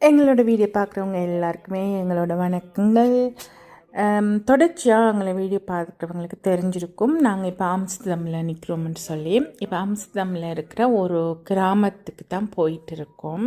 எங்களோட வீடியோ பார்க்குறவங்க எல்லாருக்குமே எங்களோட வணக்கங்கள். தொடர்ச்சியாக எங்களை வீடியோ பார்க்குறவங்களுக்கு தெரிஞ்சிருக்கும். நாங்கள் இப்போ ஆம்ஸ்டர்டாமில் நிற்கிறோம்னு சொல்லி, இப்போ ஆம்ஸ்டர்டாமில் இருக்கிற ஒரு கிராமத்துக்கு தான் போயிட்டு இருக்கோம்.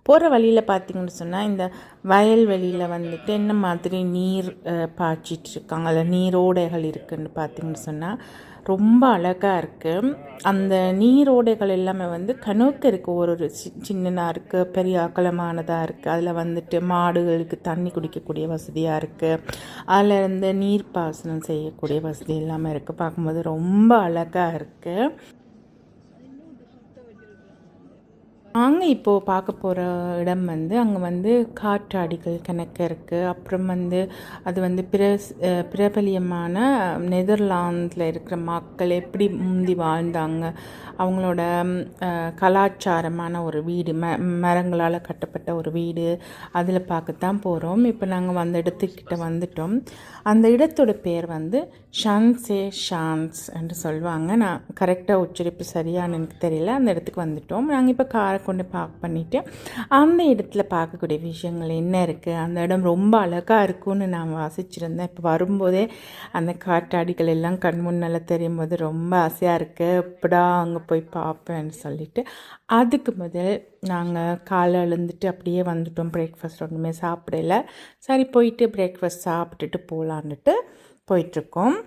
போகிற வழியில் பார்த்திங்கன்னு சொன்னால், இந்த வயல்வெளியில் வந்துட்டு என்ன மாதிரி நீர் பாய்ச்சிட்டு இருக்காங்க, அதில் நீரோடைகள் இருக்குதுன்னு பார்த்திங்கன்னு சொன்னால் ரொம்ப அழகாக இருக்குது. அந்த நீரோடைகள் எல்லாமே வந்து கணக்கு இருக்குது, ஒரு சின்னதாக இருக்குது, பெரிய அகலமானதாக இருக்குது. அதில் வந்துட்டு மாடுகளுக்கு தண்ணி குடிக்கக்கூடிய வசதியாக இருக்குது. அதில் இருந்து நீர்ப்பாசனம் செய்யக்கூடிய வசதி எல்லாமே இருக்குது. பார்க்கும்போது ரொம்ப அழகாக இருக்குது. நாங்கள் இப்போது பார்க்க போகிற இடம் வந்து அங்கே வந்து காற்றாடிகள் கணக்கு இருக்குது. அப்புறம் வந்து அது வந்து பிரபலியமான நெதர்லாந்தில் இருக்கிற மக்கள் எப்படி முந்தி வாழ்ந்தாங்க, அவங்களோட கலாச்சாரமான ஒரு வீடு, மரங்களால் கட்டப்பட்ட ஒரு வீடு, அதில் பார்க்கத்தான் போகிறோம். இப்போ நாங்கள் அந்த இடத்துக்கிட்ட வந்துட்டோம். அந்த இடத்தோட பேர் வந்து ஷான்சே ஷான்ஸ் என்று சொல்லுவாங்க. நான் கரெக்டாக உச்சரிப்பு சரியானு எனக்கு தெரியல. அந்த இடத்துக்கு வந்துட்டோம். நாங்கள் இப்போ காரை கொண்டு பார்க் பண்ணிவிட்டு அந்த இடத்துல பார்க்கக்கூடிய விஷயங்கள் என்ன இருக்குது, அந்த இடம் ரொம்ப அழகாக இருக்கும்னு நான் வாசிச்சிருந்தேன். இப்போ வரும்போதே அந்த காற்றாடிகள் எல்லாம் கண் முன்னால் தெரியும் போது ரொம்ப ஆசையாக இருக்குது, எப்படா அங்கே போய் பார்ப்பேன்னு சொல்லிட்டு. அதுக்கு முதல் நாங்கள் காலை எழுந்துட்டு அப்படியே வந்துட்டோம். பிரேக்ஃபாஸ்ட் ஒன்றுமே சாப்பிடல. சரி, போயிட்டு பிரேக்ஃபாஸ்ட் சாப்பிட்டுட்டு போகலான்ட்டு போயிட்டுருக்கோம்.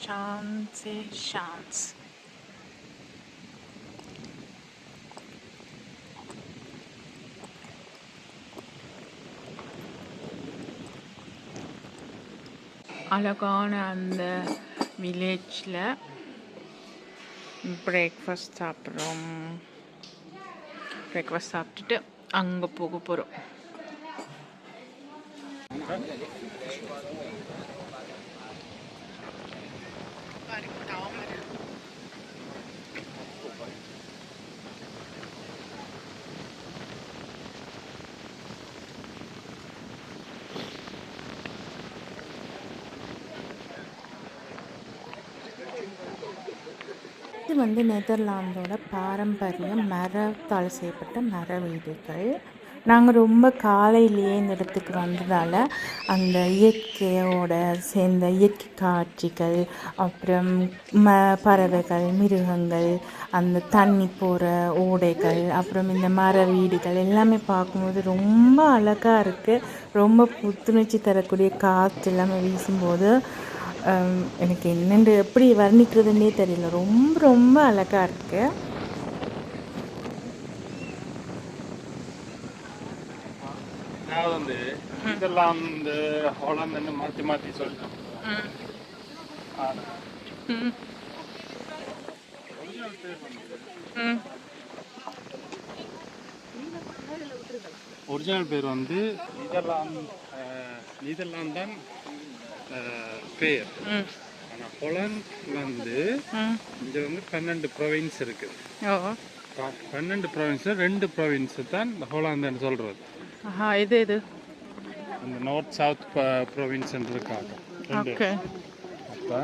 ஷான்ஸ் அழகான அந்த வில்லேஜில் பிரேக்ஃபாஸ்ட் சாப்பிட்றோம். பிரேக்ஃபாஸ்ட் சாப்பிட்டுட்டு அங்கே போக போகிறோம். இது வந்து நெதர்லாந்தோட பாரம்பரிய மரத்தால் செய்யப்பட்ட மர வீடுகள். நாங்கள் ரொம்ப காலையிலேயே இந்த இடத்துக்கு வந்ததால் அந்த இயற்கையோட சேர்ந்த இயற்கை காட்சிகள், அப்புறம் பறவைகள், மிருகங்கள், அந்த தண்ணி போகிற ஓடைகள், அப்புறம் இந்த மர வீடுகள் எல்லாமே பார்க்கும்போது ரொம்ப அழகாக இருக்குது. ரொம்ப புத்துணர்ச்சி தரக்கூடிய காற்று எல்லாமே வீசும்போது எனக்கு என்னென்று எப்படி வர்ணிக்கிறதுன்னே தெரியல. ரொம்ப ரொம்ப அழகாக இருக்குது. வந்து இதெல்லாம் இந்த ஹாலந்து மாற்றி மாற்றி சொல்லிட்டோம். ஒரிஜினல் பேர் வந்து நீதர்லாந்து தான் பேர். ஆனால் ஹாலந்து வந்து இங்கே வந்து 12 ப்ரொவின்ஸ் இருக்குது. 12 ப்ரொவின்ஸில் 2 ப்ரொவின்ஸு தான் இந்த ஹாலந்துன்னு சொல்கிறது. இது இது அந்த நார்த் சவுத் ப்ரொவின்ஸ் இருக்காங்க. அப்போ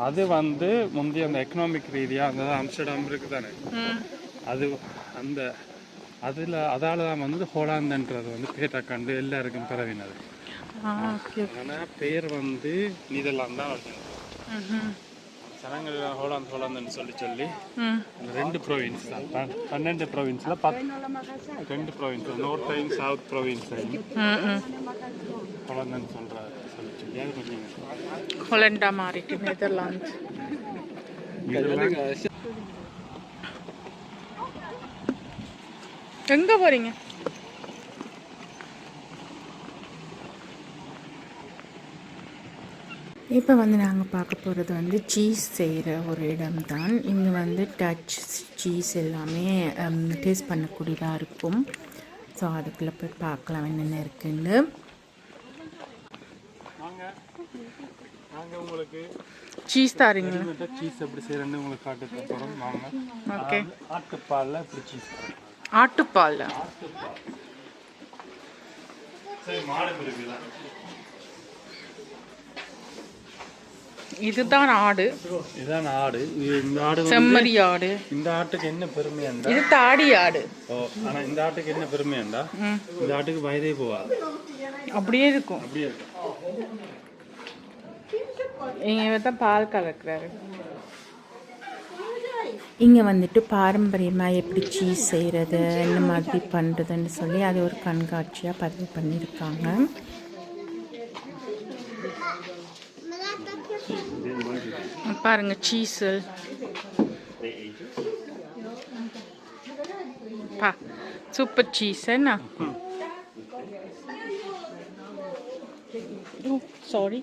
அது வந்து முந்தைய அந்த எக்கனாமிக் ரீதியாக அந்த ஆம்ஸ்டர்டாம் இருக்குது தானே, அது அந்த அதால் தான் வந்து ஹோலாந்துன்றது வந்து பேரை கண்டு எல்லாருக்கும் பரவினது. ஆனால் பேர் வந்து நீதர்லாந்து தான் வருது. ஜனங்கள் ஹோலாந்துன்னு சொல்லி அந்த 2 ப்ரொவின்ஸ் தான், 12 ப்ரொவின்ஸில் 2 ப்ரொவின்ஸ், நார்த்தையும் சவுத் ப்ரொவின்ஸையும் ஹோலாந்துன்னு சொல்கிறாரு சொல்லி அது கொஞ்சம் ஹோலண்டா மாறிட்டு நெதர்லாந்து. எங்கே போகிறீங்க? இப்போ வந்து நாங்கள் பார்க்க போகிறது வந்து சீஸ் செய்கிற ஒரு இடம் தான். இங்கே வந்து டச் சீஸ் எல்லாமே டேஸ்ட் பண்ணக்கூடியதாக இருக்கும். ஸோ அதுக்குள்ளே போய் பார்க்கலாம் என்னென்ன இருக்குன்னு. உங்களுக்கு சீஸ் தாரீங்களா? சீஸ் எப்படி செய்கிறேன்னு உங்களுக்கு காட்டு போகிறோம். வாங்க. ஓகே. ஆட்டுப்பாலில் எப்படி சீஸ்? ஆட்டுப்பால். சரி, மாடு இருக்குதா? இதுதான் ஆடு. இதுதான் ஆடு. இந்த ஆடு செம்மறி ஆடு. இந்த ஆட்டுக்கு என்ன பெருமையாண்டா? இது தாடி ஆடு. ஓ, ஆனா இந்த ஆட்டுக்கு என்ன பெருமையாண்டா? இந்த ஆட்டுக்கு வயதே போகாது, அப்படியே இருக்கும். அப்படியே இருக்கும். இங்க தான் பால் கலக்குறாரு. இங்கே வந்துட்டு பாரம்பரியமாக எப்படி சீஸ் செய்கிறது, என்ன மாதிரி பண்ணுறதுன்னு சொல்லி அது ஒரு கண்காட்சியாக பதிவு பண்ணியிருக்காங்க. பாருங்க சீஸு. சூப்பர் சீஸ் என்ன? சாரி.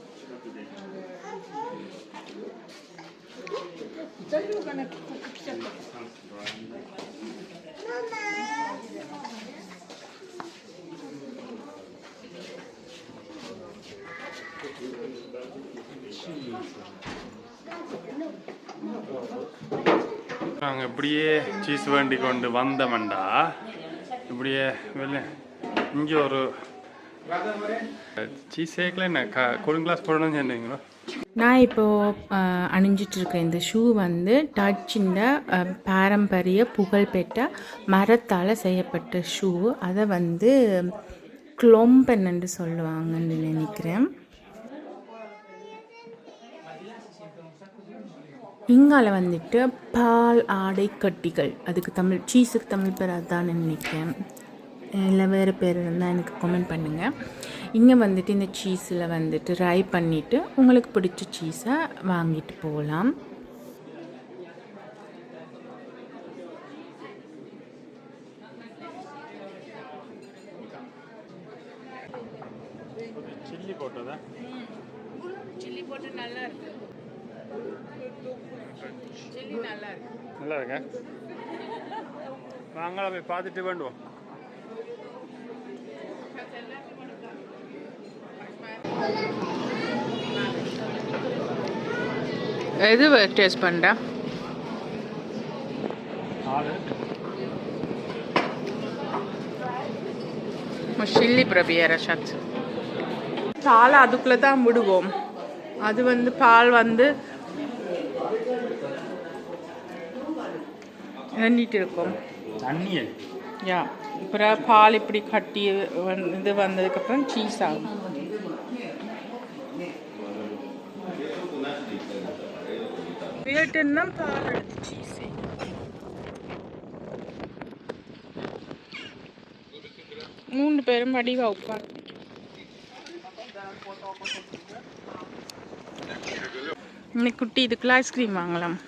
நாங்கள் இப்படியே சீஸ் வேண்டி கொண்டு வந்தோம்டா, இப்படியே வெளில இங்கே ஒரு சீஸ் சேர்க்கல என்ன கூலிங் கிளாஸ் போடணும்னு சொன்னீங்களோ. நான் இப்போது அணிஞ்சிட்ருக்க இந்த ஷூ வந்து டச்சின் பாரம்பரிய புகழ்பெற்ற மரத்தால் செய்யப்பட்ட ஷூ. அதை வந்து க்ளொம்பன் என்று சொல்லுவாங்கன்னு நினைக்கிறேன். இங்கால வந்துட்டு பால் ஆடை கட்டிகள், அதுக்கு தமிழ் சீஸுக்கு தமிழ் பேர் அதுதான் நினைக்கிறேன், இல்லை வேறு பேர் இருந்தால் எனக்கு கமெண்ட் பண்ணுங்கள். இங்கே வந்துட்டு இந்த சீஸில் வந்துட்டு ட்ரை பண்ணிவிட்டு உங்களுக்கு பிடிச்ச சீஸை வாங்கிட்டு போகலாம். சில்லி போட்டதா? சில்லி போட்டு நல்லா இருக்கு. சில்லி நல்லா இருக்கு. நல்லா இருக்கா? வாங்கலாம், போய் பார்த்துட்டு வேண்டுவோம். எது டேஸ்ட் பண்ணுறா? Chilli பிரபியர shots. பால் அதுக்குள்ளே தான் விடுவோம். அது வந்து பால் வந்து எண்ணிட்டு இருக்கும் தண்ணியே. யா, அப்புறம் பால் இப்படி கட்டி இது வந்ததுக்கப்புறம் சீஸ் ஆகும். வீட்டுன்னா பால் எடுத்து சீஸ். மூணு பேரும் வடிவா உட்காந்து இன்னைக்கு குட்டி இதுக்குள்ள ஐஸ்கிரீம் வாங்கலாம்.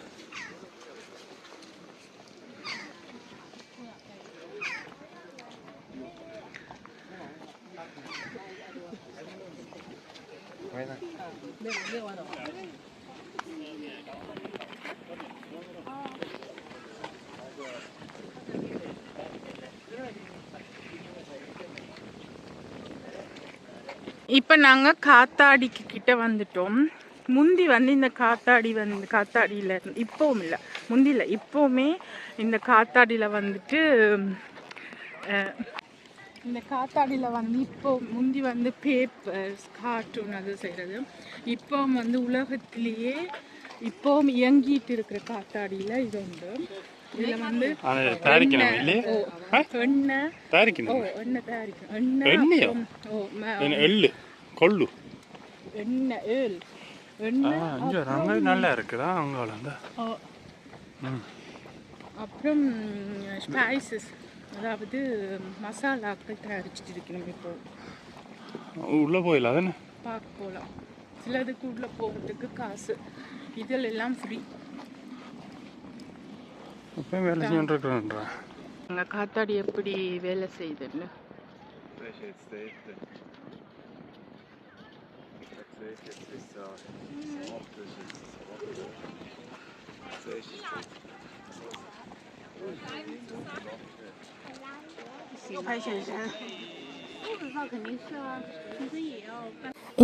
இப்போ நாங்கள் காத்தாடிக்கு கிட்ட வந்துட்டோம். முந்தி வந்து இந்த காத்தாடியில் இப்போவும் இல்லை, முந்தி இல்லை, இப்போவுமே இந்த காத்தாடியில் வந்துட்டு இந்த காத்தாடியில் வந்து இப்போ முந்தி வந்து பேப்பர்ஸ் கார்ட்டூன் அது செய்கிறது. இப்போவும் வந்து உலகத்திலேயே இப்போவும் இயங்கிட்டு இருக்கிற காத்தாடியில் இது உண்டு. இதில் வந்து எண்ணெய் நல்லா இருக்குதா அங்கே. அப்புறம் ஸ்பைசஸ், அதாவது மசாலாக்கள் தயாரிச்சுட்டு இருக்கணும். இப்போ உள்ளே போயிடலாம், தானே பார்க்க போகலாம். சிலதுக்கு உள்ளே போகிறதுக்கு காசு, இதில் எல்லாம் ஃப்ரீ. அப்போ வேலை செஞ்சுருக்குறேன்றா. அங்கே காத்தாடி எப்படி வேலை செய்யுதுன்னு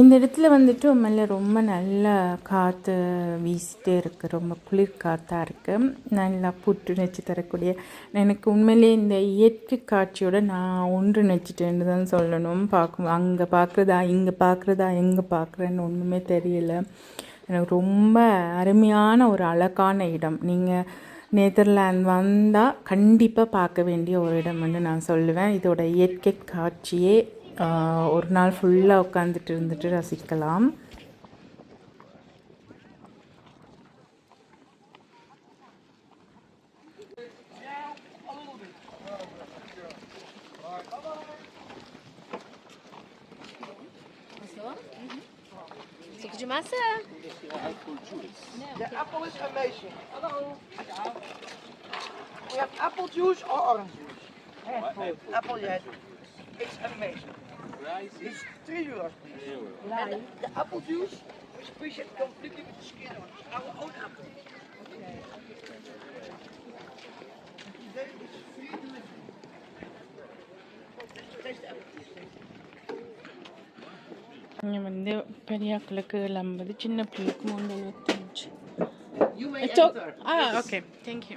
இந்த இடத்துல வந்துட்டு உண்மையில ரொம்ப நல்ல காற்று வீசிட்டே இருக்குது, ரொம்ப குளிர் காற்றாக இருக்குது, நல்லா புத்துணர்ச்சி தரக்கூடிய. எனக்கு உண்மையிலே இந்த இயற்கை காட்சியோட நான் ஒன்றிணைச்சிட்டேன்னு தான் சொல்லணும். அங்கே பார்க்குறதா இங்கே பார்க்குறதா எங்கே பார்க்குறேன்னு ஒன்றுமே தெரியல. எனக்கு ரொம்ப அருமையான ஒரு அழகான இடம். நீங்கள் நெதர்லாந்து வந்தால் கண்டிப்பாக பார்க்க வேண்டிய ஒரு இடம் வந்து நான் சொல்லுவேன். இதோட இயற்கை காட்சியே ஒரு நாள் ஃபுல்லாக உட்காந்துட்டு இருந்துட்டு ரசிக்கலாம். Suco de maçã. The apple is amazing. Hello. We have apple juice or orange juice? Apple, yes. It's amazing. It's €3, please. And the apple juice is preset completely with the skin on. It's our own apple. Today it's free delivery. Taste the apple, please. இங்கே வந்து பெரியாக்களுக்கு 70, சின்ன பிள்ளைக்கு 375. You may enter. Okay, thank you.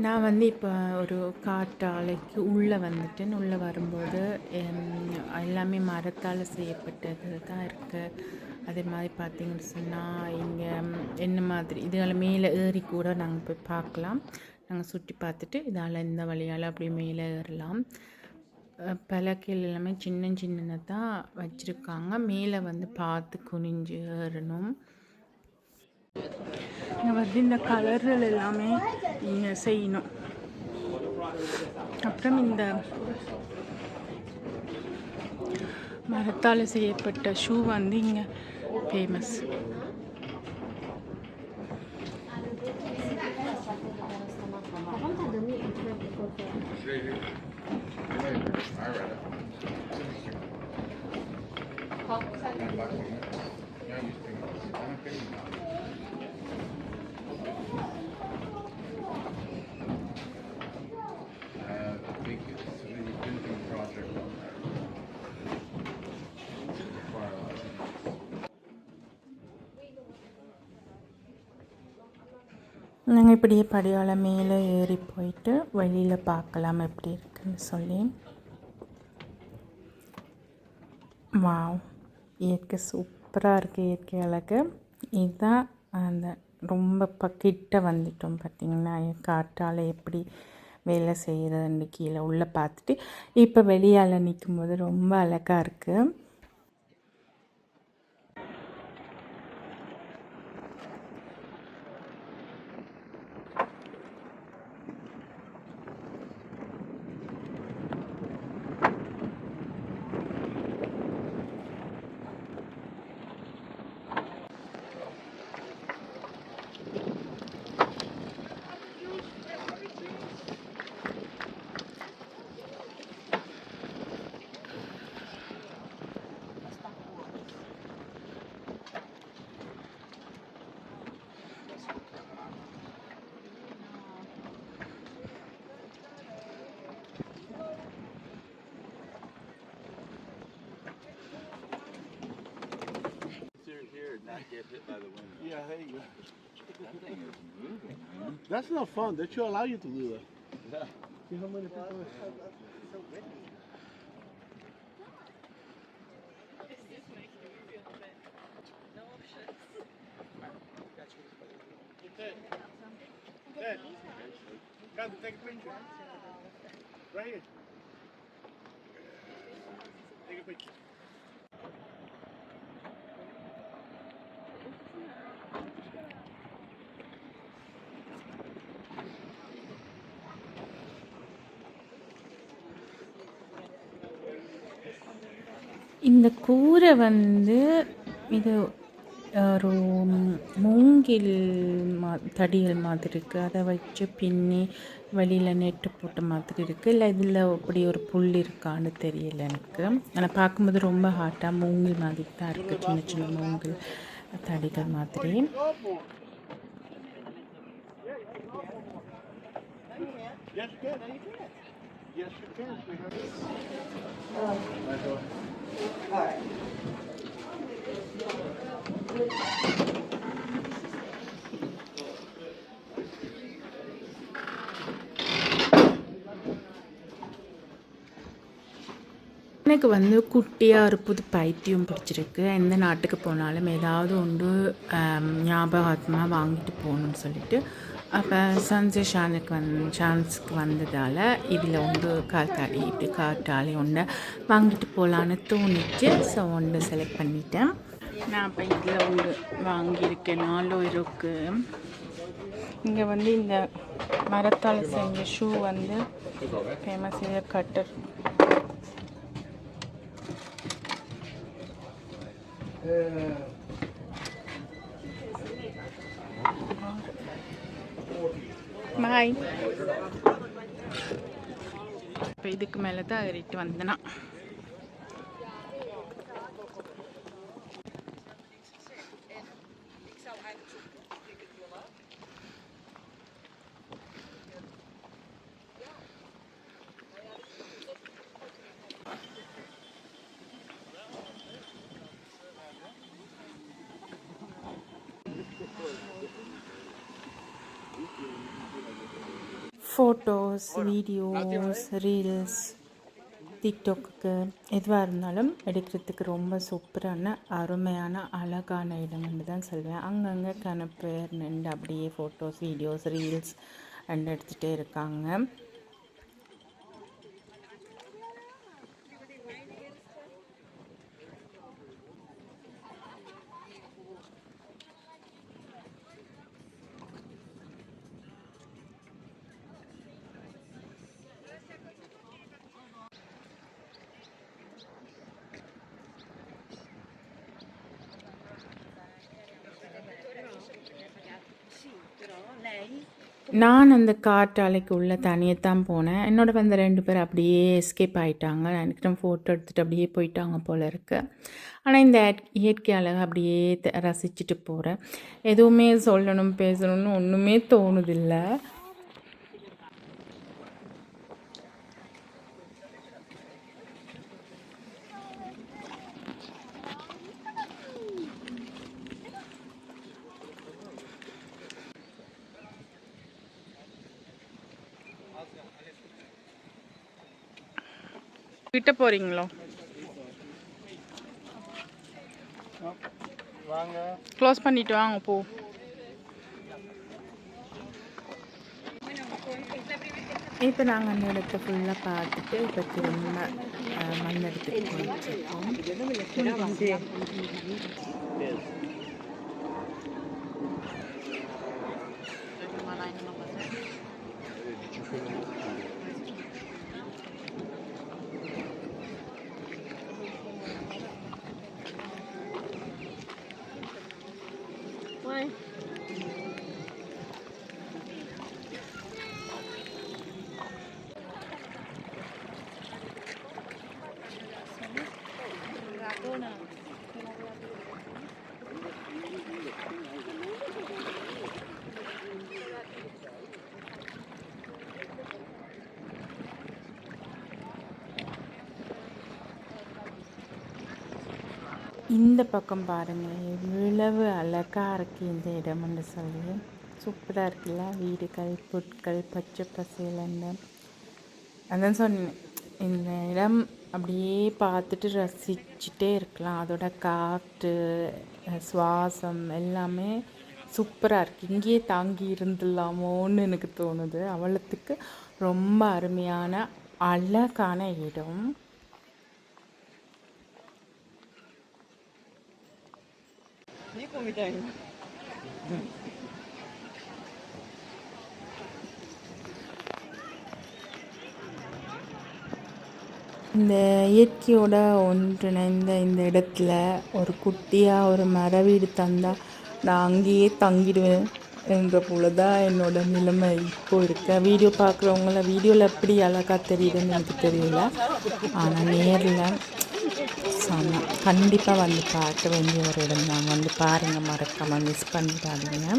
நான் வந்து இப்போ ஒரு காற்றாலைக்கு உள்ளே வந்துட்டேன். உள்ளே வரும்போது எல்லாமே மரத்தால் செய்யப்பட்டது தான் இருக்குது. அதே மாதிரி பார்த்திங்கன்னு சொன்னால் இங்கே என்ன மாதிரி இதால் மேலே ஏறி கூட நாங்கள் போய் பார்க்கலாம். நாங்கள் சுற்றி பார்த்துட்டு இதால் இந்த வழியால் அப்படியே மேலே ஏறலாம். பலகைகள் எல்லாமே சின்ன சின்னதாக தான் வச்சுருக்காங்க. மேலே வந்து பார்த்து குனிஞ்சு ஏறணும். இங்கே வந்து இந்த கலர்கள் எல்லாமே இங்கே செய்யணும். அப்புறம் இந்த மரத்தால் செய்யப்பட்ட ஷூ வந்து இங்கே ஃபேமஸ். நாங்கள் இப்படியே படியால் மேலே ஏறி போயிட்டு வெளியில் பார்க்கலாம் எப்படி இருக்குன்னு சொல்லி. வாவ், இயற்கை சூப்பராக இருக்குது. இயற்கை அழகு இதுதான். அந்த ரொம்ப கிட்ட வந்துட்டோம் பார்த்திங்கன்னா காற்றால் எப்படி வேலை செய்கிறதுன்னு கீழே உள்ளே பார்த்துட்டு இப்போ வெளியால் நிற்கும்போது ரொம்ப அழகாக இருக்குது. Not get hit by the wind. Yeah, there you go. That thing is moving, man. That's not fun. They should allow you to do that. Yeah. See how many people Dad, got to take a picture. Right here. Take a picture. இந்த கூரை வந்து இது ஒரு மூங்கில் தடிகள் மாதிரி இருக்குது. அதை வச்சு பின்னி வெளியில் நெட்டு போட்ட மாதிரி இருக்குது. இல்லை இதில் அப்படி ஒரு புல் இருக்கான்னு தெரியல எனக்கு. ஆனால் பார்க்கும்போது ரொம்ப ஹாட்டாக மூங்கில் மாதிரி தான் இருக்குது. சின்ன சின்ன மூங்கில் தடிகள் மாதிரி. Yes, you can. Yes, you can. எனக்கு வந்து குட்டியாக ஒரு புது பைத்தியம் பிடிச்சிருக்கு. எந்த நாட்டுக்கு போனாலும் ஏதாவது ஒன்று ஞாபகார்த்தமாக வாங்கிட்டு போகணும்னு சொல்லிட்டு, அப்போ சான்ஸுக்கு வந்ததால் இதில் ஒன்று காத்தாடி இப்படி காற்றாடி ஒன்று வாங்கிட்டு போகலான்னு தோணிச்சு. ஸோ ஒன்று செலக்ட் பண்ணிட்டேன். நான் இப்போ இதில் ஒன்று வாங்கியிருக்கேன் 4 யூரோக்கு. இங்கே வந்து இந்த மரத்தால் செஞ்ச ஷூ வந்து ஃபேமஸ். இது கட்டர். பாய். இப்போ இதுக்கு மேலே தான் ஏறிட்டு வந்தேன்னா ஃபோட்டோஸ், வீடியோஸ், ரீல்ஸ், டிக்டாக்கு எதுவாக இருந்தாலும் எடுக்கிறதுக்கு ரொம்ப சூப்பரான அருமையான அழகான இடம்னு தான் சொல்வேன். அங்கங்கே கணப்பேர் நின்று அப்படியே ஃபோட்டோஸ், வீடியோஸ், ரீல்ஸ் எடுத்துகிட்டே இருக்காங்க. நான் அந்த காற்றாலைக்கு உள்ள தனியத்தான் போனேன். என்னோட வந்த 2 பேர் அப்படியே எஸ்கேப் ஆகிட்டாங்க. எனக்கு ஃபோட்டோ எடுத்துகிட்டு அப்படியே போயிட்டாங்க போல இருக்கு. ஆனால் இந்த இயற்கை அழகை அப்படியே ரசிச்சுட்டு போகிறேன். எதுவுமே சொல்லணும் பேசணும்னு ஒன்றுமே தோணுதில்லை. கிட்ட போகிறீங்களோ? வாங்க. க்ளோஸ் பண்ணிட்டு வாங்க போ. இப்போ நாங்கள் அந்த இடத்த ஃபுல்லாக பார்த்துட்டு இப்போ திரும்ப மண் இடத்துக்கு போயிட்டுருக்கோம். இந்த பக்கம் பாருங்கள், எவ்வளவு அழகாக இருக்குது இந்த இடம்னு சொல்லி. சூப்பராக இருக்குல்ல, வீடுகள், புட்கள், பச்சை பசேலன்னு. அதான் சொன்னேன், இந்த இடம் அப்படியே பார்த்துட்டு ரசிச்சுட்டே இருக்கலாம். அதோட காற்று, சுவாசம் எல்லாமே சூப்பராக இருக்குது. இங்கேயே தாங்கி இருந்துடலாமோன்னு எனக்கு தோணுது. அவ்வளோத்துக்கு ரொம்ப அருமையான அழகான இடம். இந்த இயற்கையோட ஒன்றிணைந்த இந்த இடத்துல ஒரு குட்டியாக ஒரு மர வீடு தந்தால் நான் அங்கேயே தங்கிடுவேன் என்ற போல தான் என்னோடய நிலைமை இப்போது இருக்க. வீடியோ பார்க்குறவங்கள வீடியோவில் எப்படி அழகாக தெரியுதுன்னு எனக்கு தெரியல, ஆனால் நேரில் கண்டிப்பாக வந்து பார்க்க வேண்டிய ஒரு இடம் தான். வந்து பாருங்கள், மறக்காமல் மிஸ் பண்ணிடாதீங்க.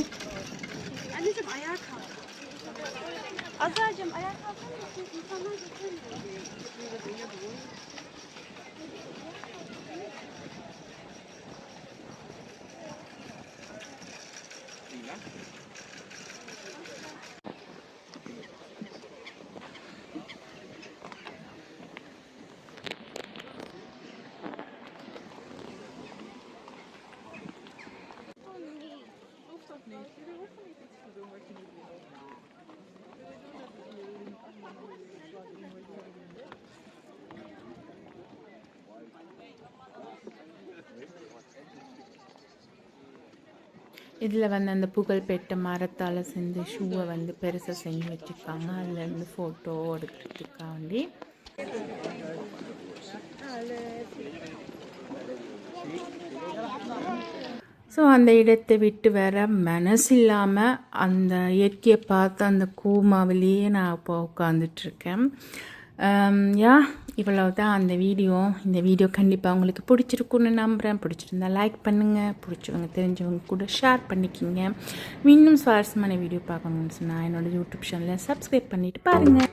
இதில் வந்து அந்த புகழ்பெற்ற மரத்தால் செஞ்ச ஷூவை வந்து பெருசாக செஞ்சு வச்சுருக்காங்க. அதுலேருந்து ஃபோட்டோ எடுக்கிறதுக்காண்டி. ஸோ அந்த இடத்தை விட்டு வர மனசு இல்லாமல் அந்த இயற்கையை பார்த்து அந்த கூமாவிலேயே நான் இப்போ உட்காந்துட்ருக்கேன். இவ்வளோ தான் அந்த வீடியோ. இந்த வீடியோ கண்டிப்பாக உங்களுக்கு பிடிச்சிருக்குன்னு நம்புகிறேன். பிடிச்சிருந்தா லைக் பண்ணுங்கள், பிடிச்சவங்க தெரிஞ்சவங்க கூட ஷேர் பண்ணிக்கிங்க. இன்னும் சுவாரஸ்யமான வீடியோ பார்க்கணுன்னு சொன்னால் என்னோடய யூடியூப் சேனலை சப்ஸ்கிரைப் பண்ணிவிட்டு பாருங்கள்.